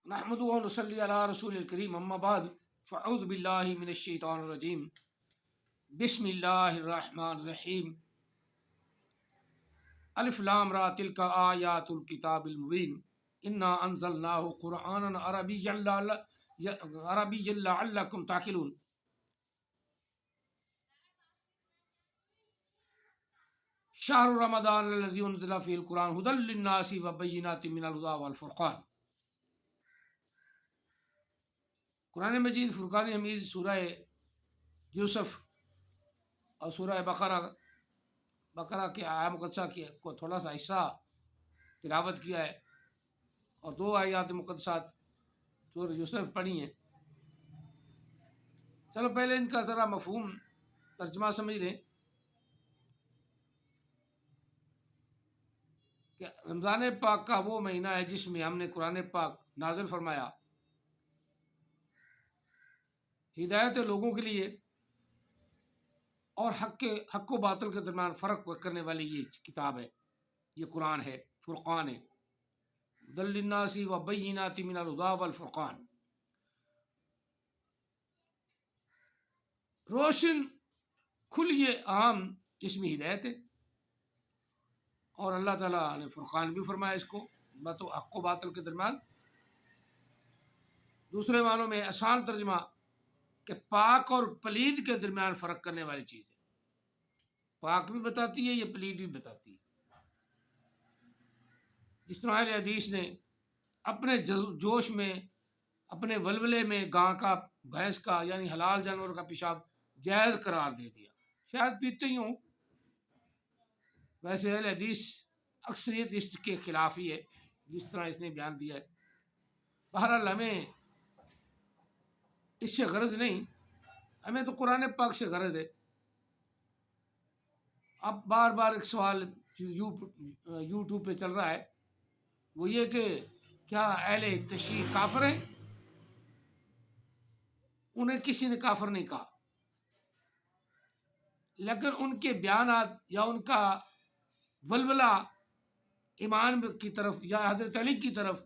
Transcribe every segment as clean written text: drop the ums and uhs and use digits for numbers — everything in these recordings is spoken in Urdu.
نحمد و نصلی علی رسول الکریم اما بعد فاعوذ باللہ من الشیطان الرجیم بسم اللہ الرحمن الرحیم الف لام را تلک آیات الکتاب المبین انا انزلناہ قرآنا عربیا لعلکم تعقلون۔ شہر رمضان الذی انزل فیہ القرآن ھدی للناس وبینات من الھدی والفرقان۔ قرآن مجید فرقان حمید سورہ یوسف اور سورہ بقرہ کے آیہ مقدسہ کو تھوڑا سا حصہ تلاوت کیا ہے اور 2 آیات مقدسات سورہ یوسف پڑھی ہیں۔ چلو پہلے ان کا ذرا مفہوم ترجمہ سمجھ لیں کہ رمضان پاک کا وہ مہینہ ہے جس میں ہم نے قرآن پاک نازل فرمایا ہدایت لوگوں کے لیے اور حق و باطل کے درمیان فرق کرنے والی یہ کتاب ہے، یہ قرآن ہے، فرقان ہے۔ ھدی للناس وبینات من الھدی والفرقان، روشن کھلی عام جس میں ہدایت ہے، اور اللہ تعالیٰ نے فرقان بھی فرمایا اس کو حق و باطل کے درمیان۔ دوسرے معنوں میں آسان ترجمہ کہ پاک اور پلید کے درمیان فرق کرنے والی چیز ہے، پاک بھی بتاتی ہے، یہ پلید بھی بتاتی ہے۔ جس طرح اہل حدیث نے اپنے جوش میں، اپنے ولولے میں گاں کا، بھینس کا یعنی حلال جانور کا پیشاب جائز قرار دے دیا، شاید پیتے ہی ہوں، ویسے اہل حدیث اکثریت اس کے خلاف ہی ہے جس طرح اس نے بیان دیا ہے۔ بہرحال ہمیں اس سے غرض نہیں، ہمیں تو قرآن پاک سے غرض ہے۔ اب بار بار ایک سوال یوٹیوب پہ چل رہا ہے، وہ یہ کہ کیا اہل تشیع کافر ہیں؟ انہیں کسی نے کافر نہیں کہا، لیکن ان کے بیانات یا ان کا ولولہ ایمان کی طرف یا حضرت علی کی طرف،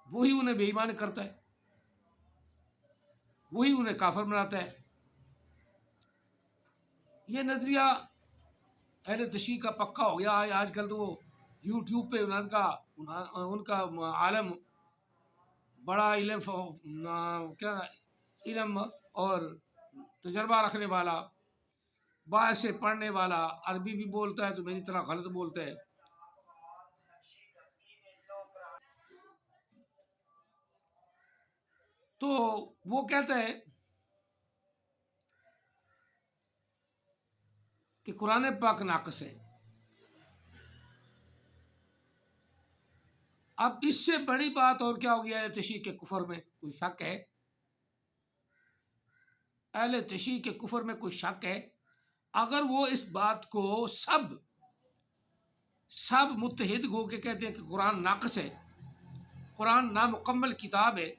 وہی انہیں بے ایمان کرتا ہے، وہی انہیں کافر بناتا ہے۔ یہ نظریہ اہل تشیع کا پکا ہو گیا۔ آج کل تو وہ یوٹیوب پہ ان کا عالم بڑا علم اور تجربہ رکھنے والا، باہر سے پڑھنے والا، عربی بھی بولتا ہے تو میری طرح غلط بولتا ہے، تو وہ کہتا ہے کہ قرآن پاک ناقص ہے۔ اب اس سے بڑی بات اور کیا ہو گیا؟ اہل تشیع کے کفر میں کوئی شک ہے؟ اہل تشیع کے کفر میں کوئی شک ہے؟ اگر وہ اس بات کو سب متحد ہو کے کہتے ہیں کہ قرآن ناقص ہے، قرآن نامکمل کتاب ہے،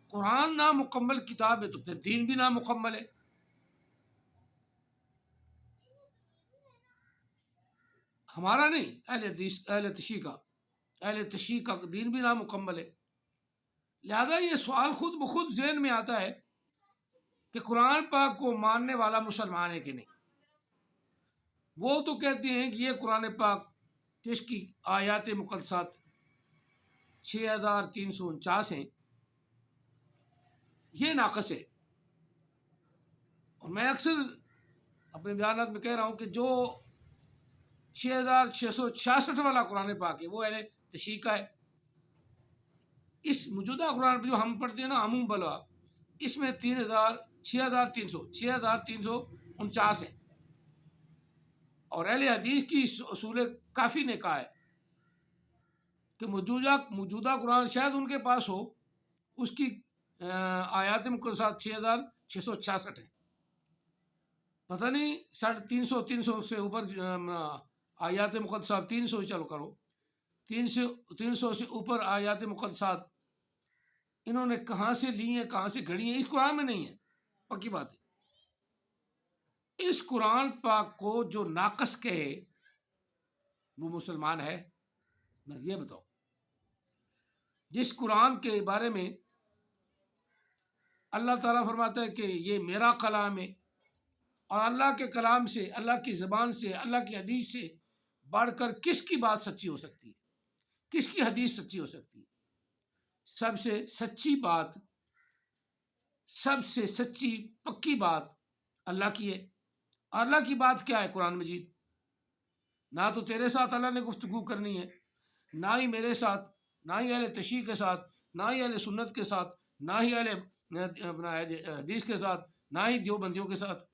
قرآن نامکمل کتاب ہے تو پھر دین بھی نامکمل ہے۔ ہمارا نہیں، اہل تشیع کا دین بھی نامکمل ہے۔ لہذا یہ سوال خود بخود ذہن میں آتا ہے کہ قرآن پاک کو ماننے والا مسلمان ہے کہ نہیں۔ وہ تو کہتے ہیں کہ یہ قرآن پاک جس کی آیات مقدسات 6349 ہیں، یہ ناقص ہے۔ اور میں اکثر اپنے بیانات میں کہہ رہا ہوں کہ جو 6666 والا قرآن پاک ہے وہ اہل تشیع کا ہے۔ اس موجودہ قرآن جو ہم پڑھتے ہیں نا عموم بلوا، اس میں 6349 ہے، اور اہل حدیث کی اصول کافی نے کہا ہے کہ موجودہ قرآن شاید ان کے پاس ہو، اس کی آیات مقدسات 6666 ہیں، پتہ نہیں 350 سے اوپر آیات مقدسات، 300 چلو کرو، 300 سے اوپر آیات مقدسات انہوں نے کہاں سے لی ہیں، کہاں سے گھڑی ہیں؟ اس قرآن میں نہیں ہے، پکی بات ہے۔ اس قرآن پاک کو جو ناقص کہے وہ مسلمان ہے؟ بس یہ بتاؤ۔ جس قرآن کے بارے میں اللہ تعالیٰ فرماتا ہے کہ یہ میرا کلام ہے، اور اللہ کے کلام سے، اللہ کی زبان سے، اللہ کی حدیث سے بڑھ کر کس کی بات سچی ہو سکتی ہے؟ کس کی حدیث سچی ہو سکتی ہے؟ سب سے سچی بات، سب سے سچی پکی بات اللہ کی ہے۔ اور اللہ کی بات کیا ہے؟ قرآن مجید۔ نہ تو تیرے ساتھ اللہ نے گفتگو کرنی ہے، نہ ہی میرے ساتھ، نہ ہی اہل تشیع کے ساتھ، نہ ہی اہل سنت کے ساتھ، نہ ہی اہل اپنا حدیث کے ساتھ، نہ ہی دیوبندیوں کے ساتھ۔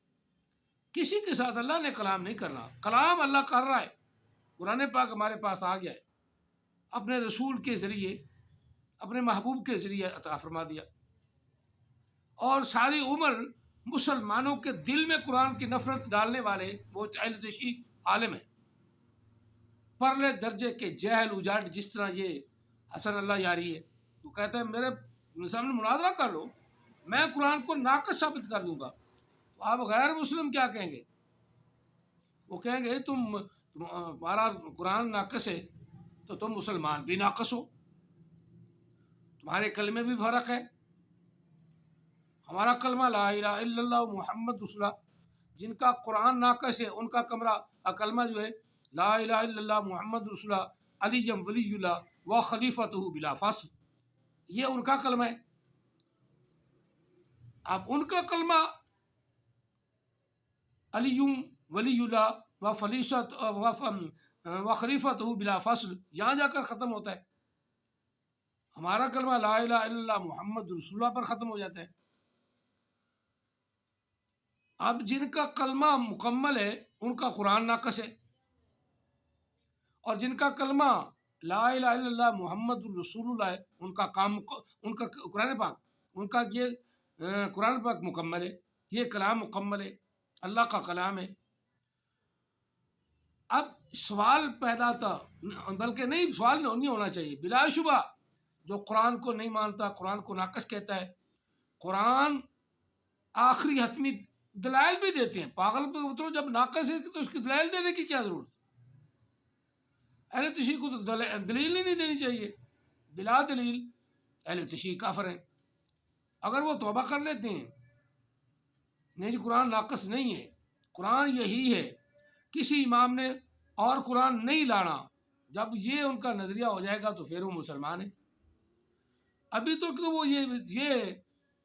کسی کے ساتھ اللہ نے کلام نہیں کرنا، کلام اللہ کر رہا ہے۔ قرآن پاک ہمارے پاس آ گیا ہے، اپنے رسول کے ذریعے، اپنے محبوب کے ذریعے عطا فرما دیا، اور ساری عمر مسلمانوں کے دل میں قرآن کی نفرت ڈالنے والے وہ اہل تشیع عالم ہیں۔ پرلے درجے کے جہل اجاٹ، جس طرح یہ حسن اللہ یاری ہے، وہ کہتا ہے میرے سامنے مناظرہ کر لو، میں قرآن کو ناقص ثابت کر دوں گا۔ تو آپ غیر مسلم کیا کہیں گے؟ وہ کہیں گے تمہارا قرآن ناقص ہے تو تم مسلمان بھی ناقص ہو، تمہارے کلمے بھی فرق ہے۔ ہمارا کلمہ لا الہ الا اللہ محمد رسول اللہ، جن کا قرآن ناقص ہے ان کا کلمہ جو ہے لا الہ الا اللہ محمد رسول اللہ علی ولی اللہ و خلیفتہ بلا فصل، یہ ان کا کلمہ ہے۔ اب ان کا کلمہ علی ولی اللہ و خلیفتہ بلا فصل یہاں جا کر ختم ہوتا ہے، ہمارا کلمہ لا الہ الا اللہ محمد رسول اللہ پر ختم ہو جاتا ہے۔ اب جن کا کلمہ مکمل ہے ان کا قرآن ناقص ہے، اور جن کا کلمہ لا الہ الا اللہ محمد الرسول اللہ ہے ان کا قرآن پاک، ان کا یہ قرآن پاک مکمل ہے، یہ کلام مکمل ہے، اللہ کا کلام ہے۔ اب سوال پیدا تھا، بلکہ نہیں، سوال نہیں ہونا چاہیے، بلا شبہ جو قرآن کو نہیں مانتا، قرآن کو ناقص کہتا ہے، قرآن آخری حتمی دلائل بھی دیتے ہیں۔ پاگل پہ جب ناقص ہے تو اس کی دلائل دینے کی کیا ضرورت؟ اہل تشیع کو تو دلیل ہی نہیں دینی چاہیے، بلا دلیل اہل تشیع کافر ہیں۔ اگر وہ توبہ کر لیتے ہیں، نہیں جی قرآن ناقص نہیں ہے، قرآن یہی ہے، کسی امام نے اور قرآن نہیں لانا، جب یہ ان کا نظریہ ہو جائے گا تو پھر وہ مسلمان ہیں۔ ابھی تو وہ یہ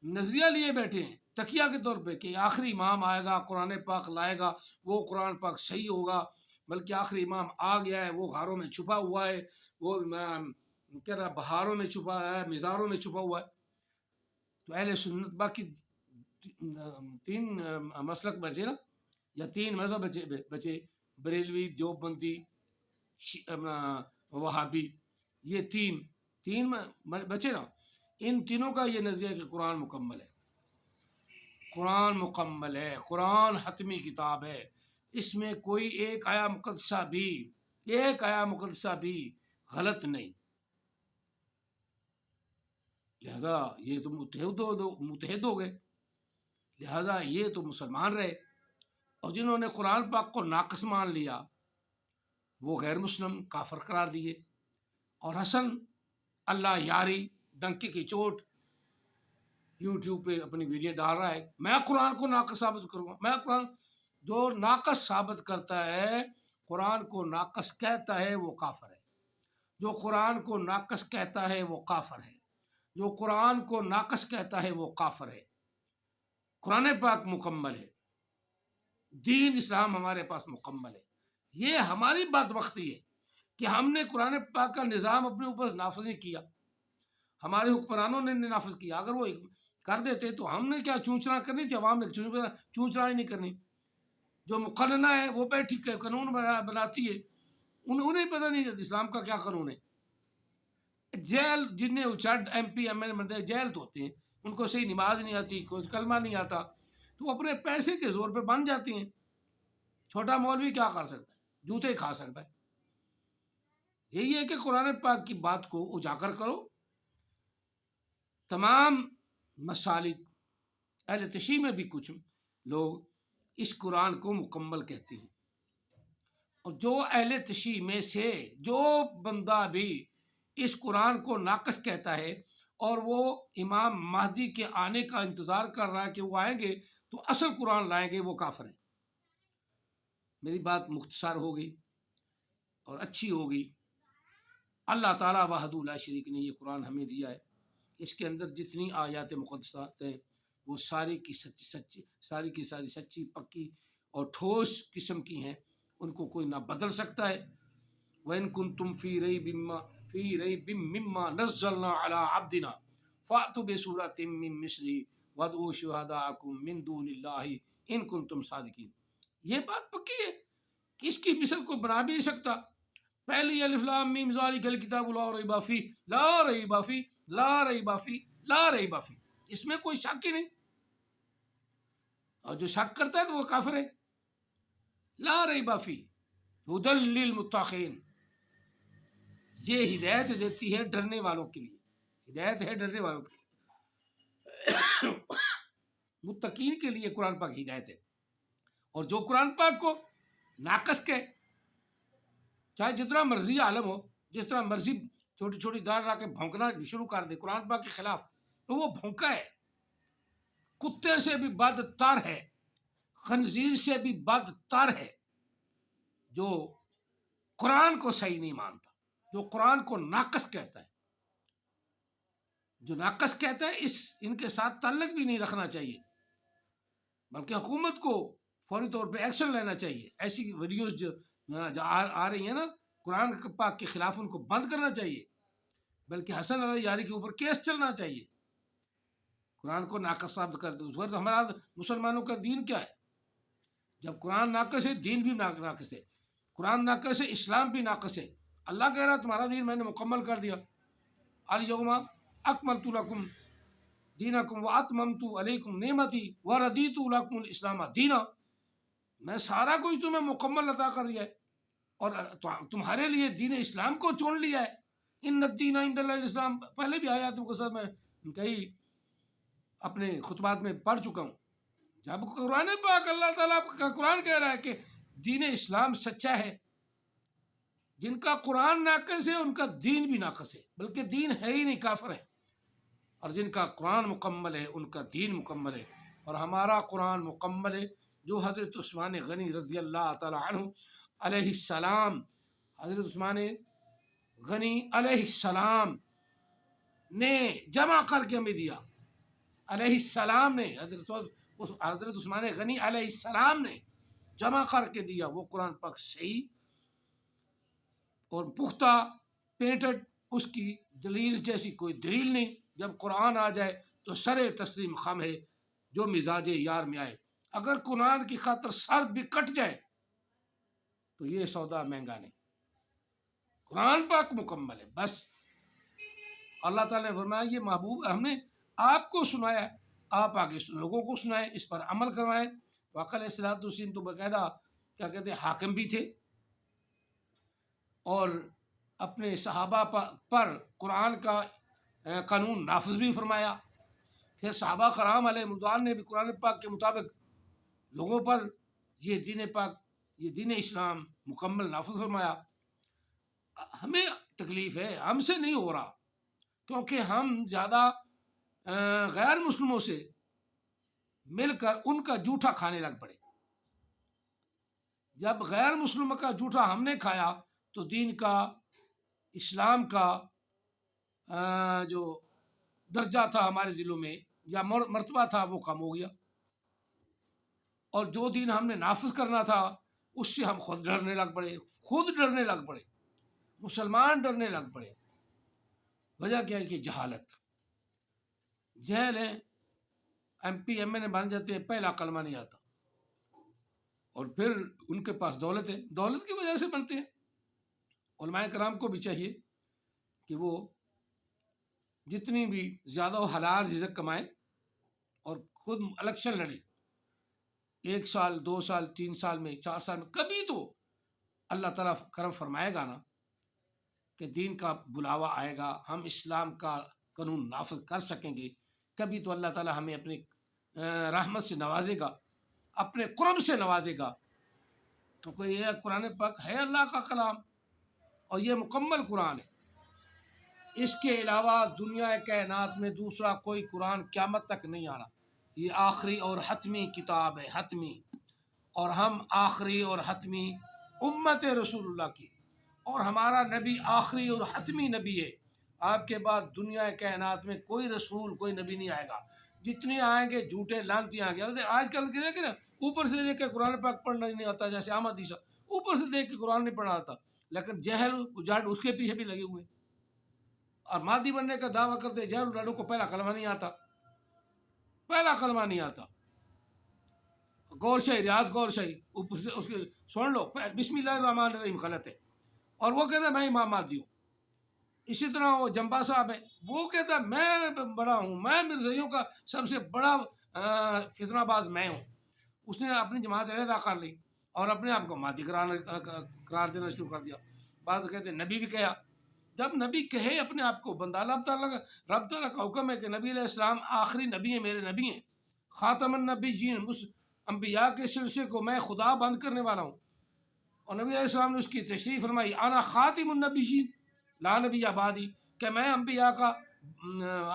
نظریہ لیے بیٹھے ہیں تکیہ کے طور پہ کہ آخری امام آئے گا، قرآن پاک لائے گا، وہ قرآن پاک صحیح ہوگا، بلکہ آخری امام آ گیا ہے، وہ غاروں میں چھپا ہوا ہے، وہ کیا رہا بہاروں میں چھپا ہے، مزاروں میں چھپا ہوا ہے۔ تو اہل سنت باقی 3 مسلک بچے نا، یا 3 مذہب بچے، بریلوی، دیوبندی، وہابی، یہ 3 بچے نا، ان تینوں کا یہ نظریہ کہ قرآن مکمل ہے، قرآن مکمل ہے، قرآن حتمی کتاب ہے، اس میں کوئی ایک آیا مقدسہ بھی غلط نہیں، لہذا یہ تو متحد ہو گئے، لہذا یہ تو مسلمان رہے، اور جنہوں نے قرآن پاک کو ناقص مان لیا وہ غیر مسلم کافر قرار دیے۔ اور حسن اللہ یاری ڈنکے کی چوٹ یوٹیوب پہ اپنی ویڈیو ڈال رہا ہے، میں قرآن کو ناقص ثابت کروں گا۔ میں قرآن جو ناقص ثابت کرتا ہے، قرآن کو ناقص کہتا ہے، وہ کافر ہے۔ جو قرآن کو ناقص کہتا ہے وہ کافر ہے، جو قرآن کو ناقص کہتا ہے وہ کافر ہے۔ قرآن پاک مکمل ہے، دین اسلام ہمارے پاس مکمل ہے۔ یہ ہماری بدبختی ہے کہ ہم نے قرآن پاک کا نظام اپنے اوپر نافذ نہیں کیا، ہمارے حکمرانوں نے نافذ کیا۔ اگر وہ کر دیتے تو ہم نے کیا چونچنا کرنی تھی، عوام نے چونچنا ہی نہیں کرنی۔ جو مقننہ ہے وہ بیٹھی قانون بناتی ہے، انہیں پتہ نہیں اسلام کا کیا قانون ہے۔ جیل جنہیں اچھٹ ایم پی ایم ایل بنتے جیل تو ہوتے ہیں، ان کو صحیح نماز نہیں آتی، کوئی کلمہ نہیں آتا، تو وہ اپنے پیسے کے زور پہ بن جاتی ہیں۔ چھوٹا مولوی کیا کر سکتا ہے؟ جوتے کھا سکتا ہے۔ یہی ہے کہ قرآن پاک کی بات کو اجاگر کرو۔ تمام مسالک اہل تشیع میں بھی کچھ لوگ اس قرآن کو مکمل کہتے ہیں، اور جو اہل تشیع میں سے جو بندہ بھی اس قرآن کو ناقص کہتا ہے اور وہ امام مہدی کے آنے کا انتظار کر رہا ہے کہ وہ آئیں گے تو اصل قرآن لائیں گے، وہ کافر ہیں۔ میری بات مختصر ہو گئی اور اچھی ہوگی۔ اللہ تعالیٰ وحدہ لا شریک نے یہ قرآن ہمیں دیا ہے، اس کے اندر جتنی آیات مقدسات ہیں وہ ساری کی ساری سچی پکی اور ٹھوس قسم کی ہیں، ان کو کوئی نہ بدل سکتا ہے۔ وَإِن كُنتُمْ فِي رَيْبٍ مِّمَّا نَزَّلْنَا عَلَىٰ عَبْدِنَا فَأْتُوا بِسُورَةٍ مِّن مِّثْلِهِ وَادْعُوا شُهَدَاءَكُم مِّن دُونِ اللَّهِ إِن كُنتُمْ صَادِقِينَ۔ یہ بات پکی ہے کہ اس کی مثل کوئی بنا بھی نہیں سکتا۔ پہلی الف لام میم ذالک الکتاب لا ریب فیہ لا ریب فیہ لا ریب فیہ لا ریب فیہ، اس میں کوئی شک ہی نہیں، اور جو شک کرتا ہے تو وہ کافر ہے۔ لا ریب فیہ ھدی للمتقین، یہ ہدایت دیتی ہے ڈرنے والوں کے لیے، ہدایت ہے ڈرنے والوں کے لیے، متقین کے لیے قرآن پاک ہدایت ہے۔ اور جو قرآن پاک کو ناقص کہے، چاہے جتنا مرضی عالم ہو، جس طرح مرضی چھوٹی چھوٹی دار لا کے بھونکنا شروع کر دے قرآن پاک کے خلاف، تو وہ بھونکا ہے، کتے سے بھی بدتر ہے، خنزیر سے بھی بدتر ہے، جو قرآن کو صحیح نہیں مانتا، جو قرآن کو ناقص کہتا ہے۔ جو ناقص کہتا ہے ان کے ساتھ تعلق بھی نہیں رکھنا چاہیے، بلکہ حکومت کو فوری طور پہ ایکشن لینا چاہیے۔ ایسی ویڈیوز جو آ رہی ہیں نا قرآن پاک کے خلاف، ان کو بند کرنا چاہیے، بلکہ حسن علی یاری کے اوپر کیس چلنا چاہیے۔ قرآن کو ناقص ثابت کر دیں، تو ہمارا مسلمانوں کا دین کیا ہے؟ جب قرآن ناقص ہے، دین بھی ناقص ہے، قرآن ناقص ہے، اسلام بھی ناقص ہے۔ اللہ کہہ رہا ہے تمہارا دین میں نے مکمل کر دیا، الیوم اکملت لکم دینکم واتممت علیکم نعمتی ورضیت لکم الاسلام دینا، میں سارا کچھ تمہیں مکمل عطا کر دیا ہے اور تمہارے لیے دین اسلام کو چن لیا ہے۔ ان الدین عند اللہ الاسلام، پہلے بھی آیات کے ساتھ میں کئی اپنے خطبات میں پڑھ چکا ہوں۔ جب قرآن پاک اللہ تعالیٰ کا قرآن کہہ رہا ہے کہ دین اسلام سچا ہے، جن کا قرآن ناقص ہے ان کا دین بھی ناقص ہے، بلکہ دین ہے ہی نہیں، کافر ہے، اور جن کا قرآن مکمل ہے ان کا دین مکمل ہے، اور ہمارا قرآن مکمل ہے، جو حضرت عثمان غنی رضی اللہ تعالی عنہ علیہ السلام، حضرت عثمان غنی علیہ السلام نے جمع کر کے ہمیں دیا، علیہ السلام نے، حضرت عثمان غنی علیہ السلام نے جمع کر کے دیا، وہ قرآن پاک صحیح اور پختہ پینٹڈ، اس کی دلیل جیسی کوئی دلیل نہیں۔ جب قرآن آ جائے تو سر تسلیم خم ہے، جو مزاج یار میں آئے، اگر قرآن کی خاطر سر بھی کٹ جائے تو یہ سودا مہنگا نہیں، قرآن پاک مکمل ہے۔ بس اللہ تعالیٰ نے فرمایا یہ محبوب ہم نے آپ کو سنایا، آپ آگے لوگوں کو سنائیں، اس پر عمل کروائیں۔ واقع علیہ الصلوۃ والسلام تو باقاعدہ کیا کہتے ہیں حاکم بھی تھے، اور اپنے صحابہ پر قرآن کا قانون نافذ بھی فرمایا۔ پھر صحابہ کرام علیہ رضوان نے بھی قرآن پاک کے مطابق لوگوں پر یہ دین پاک، یہ دین اسلام مکمل نافذ فرمایا۔ ہمیں تکلیف ہے، ہم سے نہیں ہو رہا، کیونکہ ہم زیادہ غیر مسلموں سے مل کر ان کا جھوٹا کھانے لگ پڑے۔ جب غیر مسلموں کا جھوٹا ہم نے کھایا تو دین کا، اسلام کا جو درجہ تھا ہمارے دلوں میں یا مرتبہ تھا وہ کم ہو گیا، اور جو دین ہم نے نافذ کرنا تھا اس سے ہم خود ڈرنے لگ پڑے، مسلمان ڈرنے لگ پڑے۔ وجہ کیا ہے کہ جہالت، جہل ہے، ایم پی ایم اے بن جاتے ہیں، پہلا کلمہ نہیں آتا، اور پھر ان کے پاس دولت ہے، دولت کی وجہ سے بنتے ہیں۔ علماء کرام کو بھی چاہیے کہ وہ جتنی بھی زیادہ حلال رزق کمائیں اور خود الیکشن لڑیں، 1 سال 2 سال 3 سال میں 4 سال میں، کبھی تو اللہ تعالیٰ کرم فرمائے گا نا کہ دین کا بلاوا آئے گا، ہم اسلام کا قانون نافذ کر سکیں گے، کبھی تو اللہ تعالیٰ ہمیں اپنی رحمت سے نوازے گا، اپنے قرب سے نوازے گا، کیونکہ یہ قرآن پاک ہے اللہ کا کلام، اور یہ مکمل قرآن ہے۔ اس کے علاوہ دنیا کائنات میں دوسرا کوئی قرآن قیامت تک نہیں آنا. یہ آخری اور حتمی کتاب ہے، حتمی. اور ہم آخری اور حتمی امت رسول اللہ کی، اور ہمارا نبی آخری اور حتمی نبی ہے. آپ کے بعد دنیا کائنات میں کوئی رسول کوئی نبی نہیں آئے گا. جتنے آئیں گے جھوٹے لانتی آئیں گے. آج کل کے دیکھیں نا، اوپر سے دیکھ کے قرآن پاک پڑھنا نہیں آتا، جیسے احمد عیسیٰ اوپر سے دیکھ کے قرآن نہیں پڑھنا آتا، لیکن جہل جاٹ اس کے پیچھے بھی لگے ہوئے. اور مادی بننے کا دعویٰ کرتے جہل ڈاڈو کو پہلا کلمہ نہیں آتا، پہلا کلمہ نہیں آتا. غور شاہی، ریاض غور شاہی اوپر سے اس کے سن لو بسم اللہ الرحمن الرحیم غلط ہے، اور وہ کہتا ہے میں امام مہدی ہوں. اسی طرح وہ جمبا صاحب ہے، وہ کہتا ہے میں بڑا ہوں، میں مرزائیوں کا سب سے بڑا فتنہ باز میں ہوں. اس نے اپنی جماعت علیحدہ کر لی اور اپنے آپ کو مہدی قرار دینا شروع کر دیا. بعض کہتے ہیں نبی بھی کہا. جب نبی کہے اپنے آپ کو، بندہ رب تعالیٰ کا حکم ہے کہ نبی علیہ السلام آخری نبی ہیں، میرے نبی ہیں، خاتم النبیین، انبیاء کے سلسلے کو میں خدا بند کرنے والا ہوں. اور نبی علیہ السلام نے اس کی تشریح فرمائی، انا خاتم النبیین لا نبی بعدی، کہ میں انبیاء کا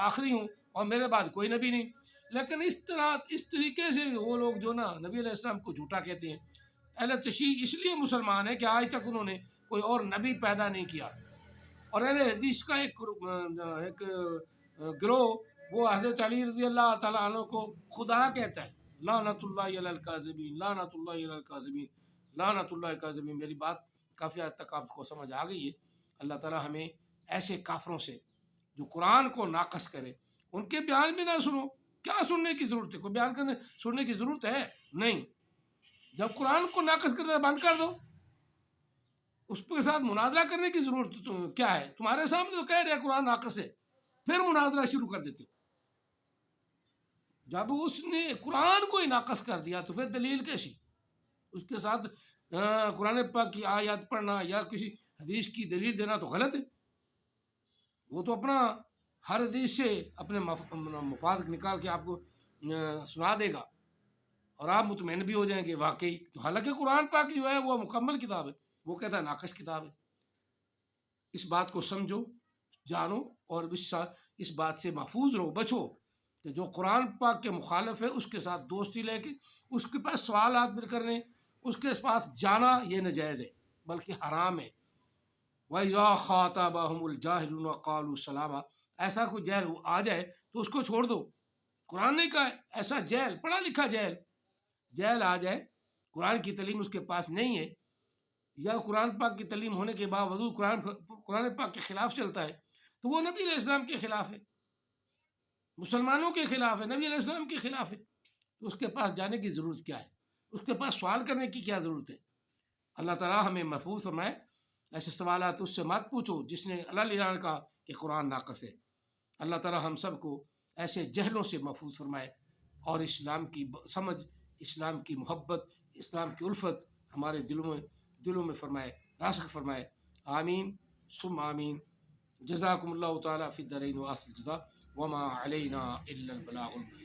آخری ہوں اور میرے بعد کوئی نبی نہیں. لیکن اس طریقے سے وہ لوگ جو نا نبی علیہ السلام کو جھوٹا کہتے ہیں. اہل تشیع اس لیے مسلمان ہے کہ آج تک انہوں نے کوئی اور نبی پیدا نہیں کیا. اور اہل حدیث کا ایک گروہ وہ حضرت علی رضی اللہ تعالیٰ عنہ کو خدا کہتا ہے. لعنت اللہ علی الکاذبین، لعنت اللہ علی الکاذبین، لعنت اللہ علی الکاذبین. میری بات کافی حد تک آپ کو سمجھ آ گئی ہے. اللہ تعالیٰ ہمیں ایسے کافروں سے جو قرآن کو ناقص کرے، ان کے بیان بھی نہ سنو. کیا سننے کی ضرورت ہے؟ کوئی بیان کرنے سننے کی ضرورت ہے نہیں. جب قرآن کو ناقص کرنا بند کر دو، اس کے ساتھ مناظرہ کرنے کی ضرورت کیا ہے؟ تمہارے سامنے تو کہہ رہے قرآن ناقص ہے، پھر مناظرہ شروع کر دیتے ہو. جب اس نے قرآن کو ہی ناقص کر دیا تو پھر دلیل کیسی؟ اس کے ساتھ قرآن پاک کی آیات پڑھنا یا کسی حدیث کی دلیل دینا تو غلط ہے. وہ تو اپنا ہر حدیث سے اپنے مفاد نکال کے آپ کو سنا دے گا اور آپ مطمئن بھی ہو جائیں گے واقعی. تو حالانکہ قرآن پاک جو ہے وہ مکمل کتاب ہے، وہ کہتا ہے ناقص کتاب ہے. اس بات کو سمجھو، جانو، اور اس بات سے محفوظ رہو، بچو کہ جو قرآن پاک کے مخالف ہے اس کے ساتھ دوستی لے کے اس کے پاس سوالات مل کرنے، اس کے پاس جانا یہ ناجائز ہے بلکہ حرام ہے. وَإِذَا خَاطَبَهُمُ الْجَاهِلُونَ قَالُوا سَلَامًا. ایسا کوئی جہل آ جائے تو اس کو چھوڑ دو. قرآن نے کہا ہے ایسا جہل، پڑھا لکھا جہل آ جائے، قرآن کی تعلیم اس کے پاس نہیں ہے، یا قرآن پاک کی تعلیم ہونے کے باوجود قرآن پاک کے خلاف چلتا ہے، تو وہ نبی علیہ السلام کے خلاف ہے، مسلمانوں کے خلاف ہے، نبی علیہ السلام کے خلاف ہے. تو اس کے پاس جانے کی ضرورت کیا ہے؟ اس کے پاس سوال کرنے کی کیا ضرورت ہے؟ اللہ تعالیٰ ہمیں محفوظ فرمائے. ایسے سوالات اس سے مت پوچھو جس نے اللہ کہا کہ قرآن ناقص ہے. اللہ تعالیٰ ہم سب کو ایسے جہلوں سے محفوظ فرمائے اور اسلام کی سمجھ، اسلام کی محبت، اسلام کی الفت ہمارے دلوں میں فرمائے، راسخ فرمائے. آمین ثم آمین. جزاکم اللہ تعالیٰ فی الدارین وآخر الجزاء وما علینا الا البلاغ المبین.